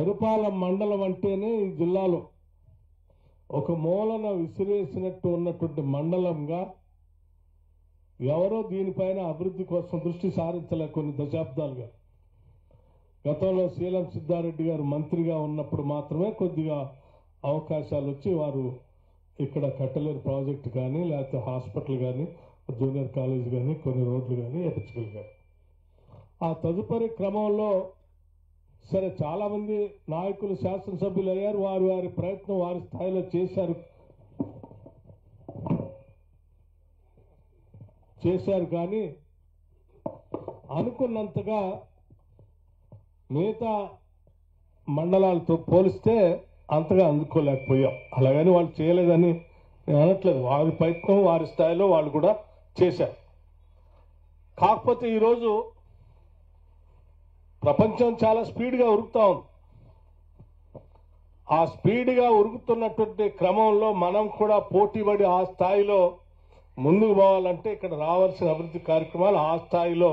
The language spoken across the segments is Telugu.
ఎరుపాలెం మండలం అంటేనే ఈ జిల్లాలో ఒక మూలన విసిరేసినట్టు ఉన్నటువంటి మండలంగా ఎవరో దీనిపైన అభివృద్ధి కోసం దృష్టి సారించలే కొన్ని దశాబ్దాలుగా. గతంలో శీలం సిద్ధారెడ్డి గారు మంత్రిగా ఉన్నప్పుడు మాత్రమే కొద్దిగా అవకాశాలు వచ్చి వారు ఇక్కడ కట్టలేరు ప్రాజెక్టు కానీ లేకపోతే హాస్పిటల్ కానీ జూనియర్ కాలేజ్ కానీ కొన్ని రోడ్లు కానీ వేయించగలిగారు. ఆ తదుపరి క్రమంలో సరే చాలామంది నాయకులు శాసనసభ్యులు అయ్యారు, వారి వారి ప్రయత్నం వారి స్థాయిలో చేశారు కానీ అనుకున్నంతగా మిగతా మండలాలతో పోలిస్తే అంతగా అందుకోలేకపోయాం. అలాగని వాళ్ళు చేయలేదని నేను అనట్లేదు, వారి ప్రయత్నం వారి స్థాయిలో వాళ్ళు కూడా చేశారు. కాకపోతే ఈరోజు ప్రపంచం చాలా స్పీడ్గా ఉరుకుతా ఉంది. ఆ స్పీడ్గా ఉరుకుతున్నటువంటి క్రమంలో మనం కూడా పోటీపడి ఆ స్థాయిలో ముందుకు పోవాలంటే ఇక్కడ రావాల్సిన అభివృద్ధి కార్యక్రమాలు ఆ స్థాయిలో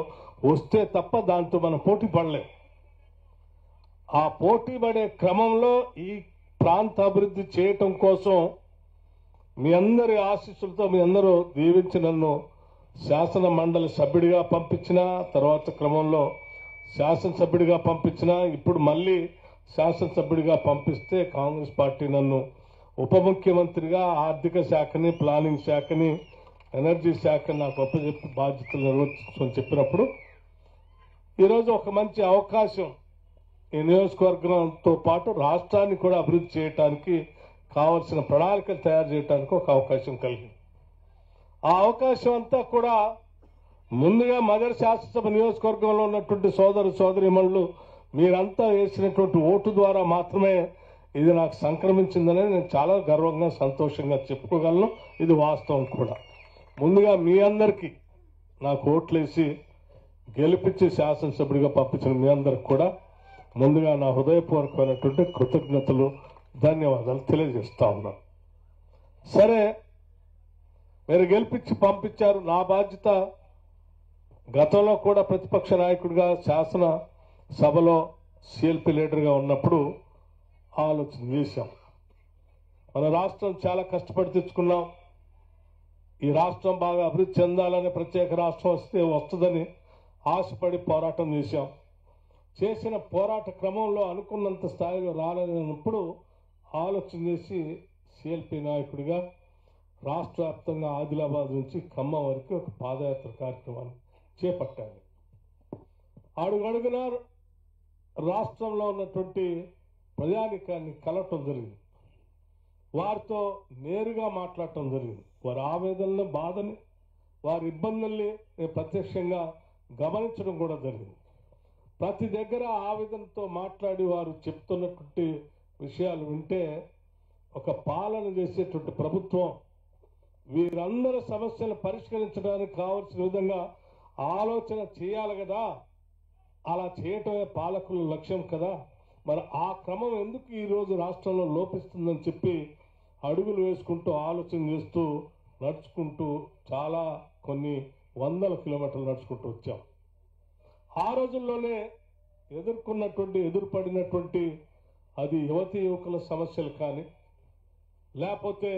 వస్తే తప్ప దాంతో మనం పోటీ పడలేం. ఆ పోటీ పడే క్రమంలో ఈ ప్రాంత అభివృద్ధి చేయటం కోసం మీ అందరి ఆశీస్సులతో మీ అందరూ దీవించి నన్ను శాసన మండలి సభ్యుడిగా పంపించిన తర్వాత క్రమంలో శాసనసభ్యుడిగా పంపించిన ఇప్పుడు మళ్ళీ శాసనసభ్యుడిగా పంపిస్తే కాంగ్రెస్ పార్టీ నన్ను ఉప ముఖ్యమంత్రిగా ఆర్థిక శాఖని ప్లానింగ్ శాఖని ఎనర్జీ శాఖని నాకు అప్పచెప్పి బాధ్యతలు నిర్వర్తించమని చెప్పినప్పుడు ఈరోజు ఒక మంచి అవకాశం ఈ నియోజకవర్గంతో పాటు రాష్ట్రాన్ని కూడా అభివృద్ధి చేయడానికి కావలసిన ప్రణాళికలు తయారు చేయడానికి ఒక అవకాశం కలిగింది. ఆ అవకాశం అంతా కూడా ముందుగా మదర్ శాసనసభ నియోజకవర్గంలో ఉన్నటువంటి సోదరీమణులు మీరంతా వేసినటువంటి ఓటు ద్వారా మాత్రమే ఇది నాకు సంక్రమించిందని నేను చాలా గర్వంగా సంతోషంగా చెప్పుకోగలను. ఇది వాస్తవం కూడా. ముందుగా మీ అందరికీ నాకు ఓట్లేసి గెలిపించి శాసనసభ్యుడిగా పంపించిన మీ అందరికి కూడా ముందుగా నా హృదయపూర్వకమైనటువంటి కృతజ్ఞతలు ధన్యవాదాలు తెలియజేస్తా ఉన్నాను. సరే, మీరు గెలిపించి పంపించారు. నా బాధ్యత గతంలో కూడా ప్రతిపక్ష నాయకుడిగా శాసన సభలో సిఎల్పి లీడర్గా ఉన్నప్పుడు ఆలోచన చేశాం. మన రాష్ట్రం చాలా కష్టపడి తెచ్చుకున్నాం. ఈ రాష్ట్రం బాగా అభివృద్ధి చెందాలని, ప్రత్యేక రాష్ట్రం వస్తుందని ఆశపడి పోరాటం చేశాం. చేసిన పోరాట క్రమంలో అనుకున్నంత స్థాయిలో రాలేనప్పుడు ఆలోచన చేసి సిఎల్పి నాయకుడిగా రాష్ట్ర వ్యాప్తంగా ఆదిలాబాద్ నుంచి ఖమ్మం వరకు ఒక పాదయాత్ర కార్యక్రమాన్ని చేపట్టాను. అడుగడుగున రాష్ట్రంలో ఉన్నటువంటి ప్రజానికాన్ని కలవటం జరిగింది. వారితో నేరుగా మాట్లాడటం జరిగింది. వారి ఆవేదనని, బాధని, వారి ఇబ్బందుల్ని ప్రత్యక్షంగా గమనించడం కూడా జరిగింది. ప్రతి దగ్గర ఆవేదనతో మాట్లాడి వారు చెప్తున్నటువంటి విషయాలు వింటే ఒక పాలన చేసేటువంటి ప్రభుత్వం వీరందరి సమస్యలు పరిష్కరించడానికి కావాల్సిన విధంగా ఆలోచన చేయాలి కదా. అలా చేయటమే పాలకుల లక్ష్యం కదా. మరి ఆ క్రమం ఎందుకు ఈరోజు రాష్ట్రంలో లోపిస్తుందని చెప్పి అడుగులు వేసుకుంటూ ఆలోచన చేస్తూ నడుచుకుంటూ చాలా కొన్ని వందల కిలోమీటర్లు నడుచుకుంటూ వచ్చాం. ఆ రోజుల్లోనే ఎదురుపడినటువంటి అది యువతీ యువకుల సమస్యలు కానీ, లేకపోతే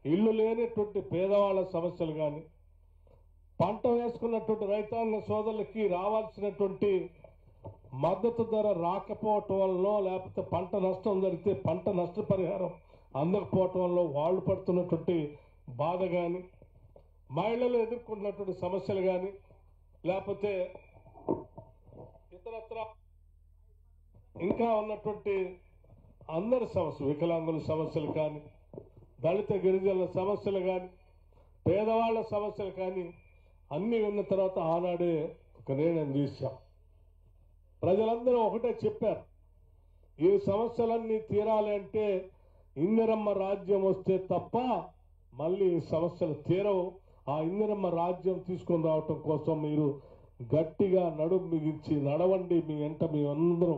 ఇల్లు లేనటువంటి పేదవాళ్ళ సమస్యలు కానీ, పంట వేసుకున్నటువంటి రైతాంగ సోదరులకి రావాల్సినటువంటి మద్దతు ధర రాకపోవటం వల్ల, లేకపోతే పంట నష్టం జరిగితే పంట నష్టపరిహారం అందకపోవటం వల్ల వాళ్ళు పడుతున్నటువంటి బాధ కానీ, మహిళలు ఎదుర్కొన్నటువంటి సమస్యలు కానీ, లేకపోతే ఇతరత్ర ఇంకా ఉన్నటువంటి అందరి సమస్యలు, వికలాంగుల సమస్యలు కానీ, దళిత గిరిజనుల సమస్యలు కానీ, పేదవాళ్ల సమస్యలు కానీ అన్నీ విన్న తర్వాత ఆనాడే ఒక నిర్ణయం తీశాం. ప్రజలందరూ ఒకటే చెప్పారు, ఈ సమస్యలన్నీ తీరాలి అంటే ఇందిరమ్మ రాజ్యం వస్తే తప్ప మళ్ళీ ఈ సమస్యలు తీరవు. ఆ ఇందిరమ్మ రాజ్యం తీసుకొని రావటం కోసం మీరు గట్టిగా నడుము బిగించి నడవండి, మీ వెంట మేమందరం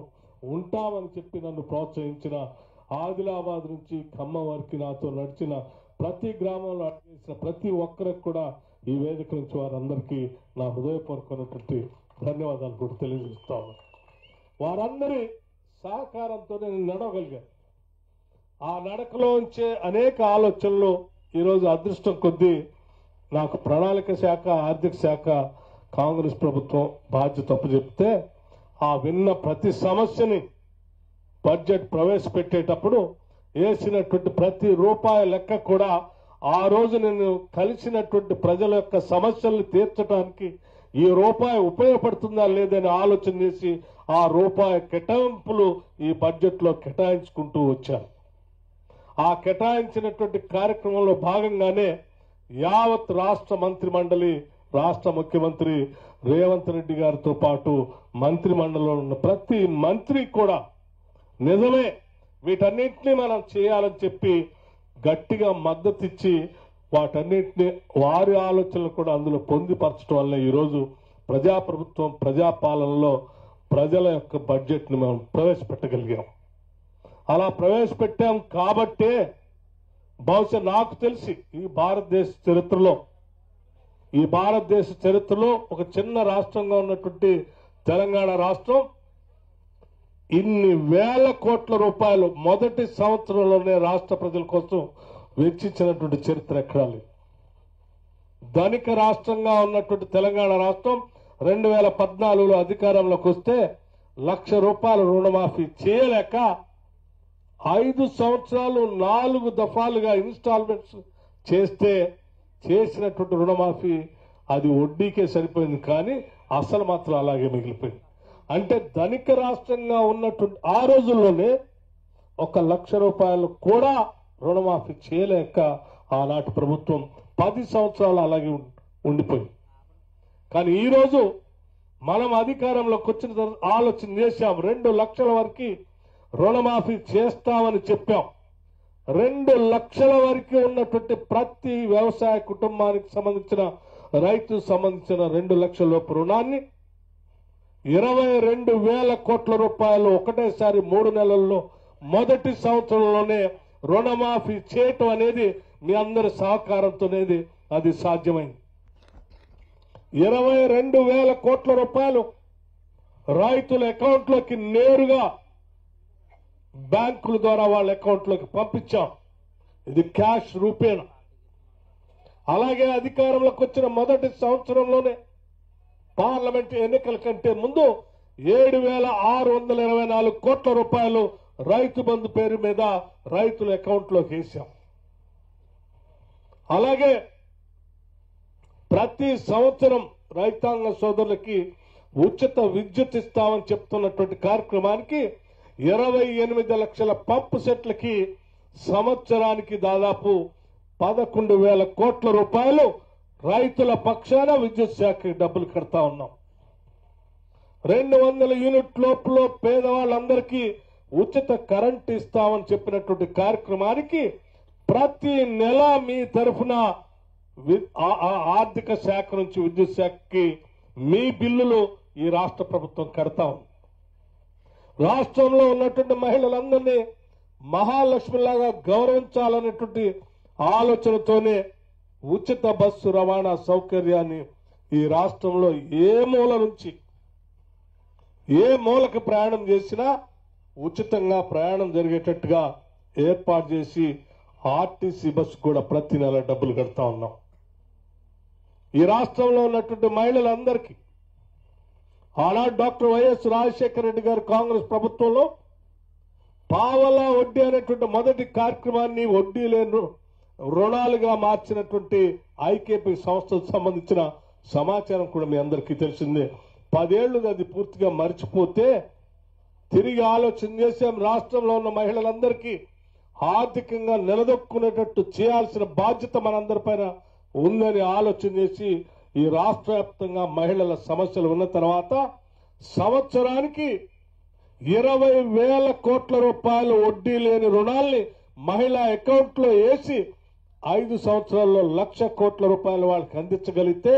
ఉంటామని చెప్పి నన్ను ప్రోత్సహించిన, ఆదిలాబాద్ నుంచి ఖమ్మం వరకు నాతో నడిచిన, ప్రతి గ్రామంలో అడిగేసిన ప్రతి ఒక్కరికి కూడా ఈ వేదిక నుంచి వారందరికీ నా హృదయపూర్వకమైనటువంటి ధన్యవాదాలు కూడా తెలియజేస్తాను. వారందరి సహకారంతో నేను నడవగలిగాను. ఆ నడకలోంచే అనేక ఆలోచనలు ఈరోజు అదృష్టం కొద్దీ నాకు ప్రణాళిక శాఖ, ఆర్థిక శాఖ కాంగ్రెస్ ప్రభుత్వం బాధ్యత అప్పచెప్తే ఆ విన్న ప్రతి సమస్యని బడ్జెట్ ప్రవేశపెట్టేటప్పుడు వేసినటువంటి ప్రతి రూపాయి లెక్క కూడా ఆ రోజు నేను కలిసినటువంటి ప్రజల యొక్క సమస్యల్ని తీర్చడానికి ఈ రూపాయి ఉపయోగపడుతుందా లేదని ఆలోచన చేసి ఆ రూపాయి కేటాయింపులు ఈ బడ్జెట్లో కేటాయించుకుంటూ వచ్చాను. ఆ కేటాయించినటువంటి కార్యక్రమంలో భాగంగానే యావత్ రాష్ట్ర మంత్రి మండలి, రాష్ట్ర ముఖ్యమంత్రి రేవంత్ రెడ్డి గారితో పాటు మంత్రి మండలిలో ఉన్న ప్రతి మంత్రి కూడా నిజమే వీటన్నింటినీ మనం చేయాలని చెప్పి గట్టిగా మద్దతు ఇచ్చి వాటన్నింటినీ వారి ఆలోచనలు కూడా అందులో పొందిపరచడం వల్ల ఈరోజు ప్రజాప్రభుత్వం, ప్రజాపాలనలో ప్రజల యొక్క బడ్జెట్ని మనం ప్రవేశపెట్టగలిగాం. అలా ప్రవేశపెట్టాం కాబట్టే బహుశా నాకు తెలిసి ఈ భారతదేశ చరిత్రలో ఒక చిన్న రాష్ట్రంగా ఉన్నటువంటి తెలంగాణ రాష్ట్రం ఇన్ని వేల కోట్ల రూపాయలు మొదటి సంవత్సరంలోనే రాష్ట్ర ప్రజల కోసం వెచ్చించినటువంటి చరిత్ర ఎక్కడా లేదు. ధనిక రాష్ట్రంగా ఉన్నటువంటి తెలంగాణ రాష్ట్రం 2014లో అధికారంలోకి వస్తే ₹1,00,000 రుణమాఫీ చేయలేక 5 సంవత్సరాలు 4 దఫాలుగా ఇన్స్టాల్మెంట్స్ చేస్తే చేసినటువంటి రుణమాఫీ అది వడ్డీకే సరిపోయింది, కానీ అసలు మాత్రం అలాగే మిగిలిపోయింది. అంటే ధనిక రాష్ట్రంగా ఉన్నటువంటి ఆ రోజుల్లోనే ₹1,00,000 కూడా రుణమాఫీ చేయలేక ఆనాటి ప్రభుత్వం 10 సంవత్సరాలు అలాగే ఉండిపోయింది. కానీ ఈరోజు మనం అధికారంలోకి వచ్చిన తర్వాత ఆలోచన చేశాం, 2 లక్షల వరకు రుణమాఫీ చేస్తామని చెప్పాం. 2 లక్షల వరకు ఉన్నటువంటి ప్రతి వ్యవసాయ కుటుంబానికి సంబంధించిన, రైతుకు సంబంధించిన 2 లక్షల రుణాన్ని 22,000 కోట్ల రూపాయలు ఒకటేసారి 3 నెలల్లో మొదటి సంవత్సరంలోనే రుణమాఫీ చేయటం అనేది మీ అందరి సహకారంతోనేది అది సాధ్యమైంది. 22,000 కోట్ల రూపాయలు రైతుల అకౌంట్లోకి నేరుగా బ్యాంకుల ద్వారా వాళ్ళ అకౌంట్లోకి పంపించాం. ఇది క్యాష్ రూపేణ. అలాగే అధికారంలోకి వచ్చిన మొదటి సంవత్సరంలోనే పార్లమెంట్ ఎన్నికల కంటే ముందు 7,624 కోట్ల రూపాయలు రైతు బంధు పేరు మీద రైతుల అకౌంట్లోకి వేశాం. అలాగే ప్రతి సంవత్సరం రైతాంగ సోదరులకి ఉచిత విద్యుత్ ఇస్తామని చెప్తున్నటువంటి కార్యక్రమానికి 28 లక్షల పంపు సెట్లకి సంవత్సరానికి దాదాపు 11,000 కోట్ల రూపాయలు రైతుల పక్షాన విద్యుత్ శాఖకి డబ్బులు కడతా ఉన్నాం. 200 యూనిట్ లోపల పేదవాళ్ళందరికీ ఉచిత కరెంట్ ఇస్తామని చెప్పినటువంటి కార్యక్రమానికి ప్రతి నెల మీ తరఫున ఆర్థిక శాఖ నుంచి విద్యుత్ శాఖకి మీ బిల్లులు ఈ రాష్ట్ర ప్రభుత్వం కడతా ఉంది. రాష్ట్రంలో ఉన్నటువంటి మహిళలందరినీ మహాలక్ష్మిలాగా గౌరవించాలనేటువంటి ఆలోచనతోనే ఉచిత బస్సు రవాణా సౌకర్యాన్ని ఈ రాష్ట్రంలో ఏ మూల నుంచి ఏ మూలకు ప్రయాణం చేసినా ఉచితంగా ప్రయాణం జరిగేటట్టుగా ఏర్పాటు చేసి ఆర్టీసీ బస్సు కూడా ప్రతి నెల డబ్బులు కడతా ఉన్నాం. ఈ రాష్ట్రంలో ఉన్నటువంటి మహిళలందరికీ ఆనాడు డాక్టర్ వైఎస్ రాజశేఖర రెడ్డి గారు కాంగ్రెస్ ప్రభుత్వంలో పావలా వడ్డీ అనేటువంటి మొదటి కార్యక్రమాన్ని వడ్డీ లేని రుణాలుగా మార్చినటువంటి ఐకేపీ సంస్థకు సంబంధించిన సమాచారం కూడా మీ అందరికీ తెలిసిందే. 10 ఏళ్లు అది పూర్తిగా మర్చిపోతే తిరిగి ఆలోచన చేసాం. రాష్ట్రంలో ఉన్న మహిళలందరికీ ఆర్థికంగా నిలదొక్కునేటట్టు చేయాల్సిన బాధ్యత మనందరిపైన ఉందని ఆలోచన చేసి ఈ రాష్ట్ర వ్యాప్తంగా మహిళల సమస్యలు ఉన్న తర్వాత సంవత్సరానికి 20,000 కోట్ల రూపాయలు వడ్డీ లేని రుణాల్ని మహిళా అకౌంట్లో వేసి 5 సంవత్సరాల్లో 1,00,000 కోట్ల రూపాయలు వాళ్ళకి అందించగలిగితే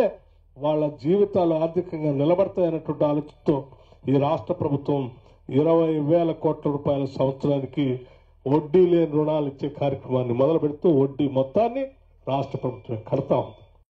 వాళ్ళ జీవితాలు ఆర్థికంగా నిలబడతాయన్నటువంటి ఆలోచనతో ఈ రాష్ట్ర ప్రభుత్వం 20,000 కోట్ల రూపాయల సంవత్సరానికి వడ్డీ లేని రుణాలు ఇచ్చే కార్యక్రమాన్ని మొదలు పెడుతూ వడ్డీ మొత్తాన్ని రాష్ట్ర ప్రభుత్వం కడతా ఉంది.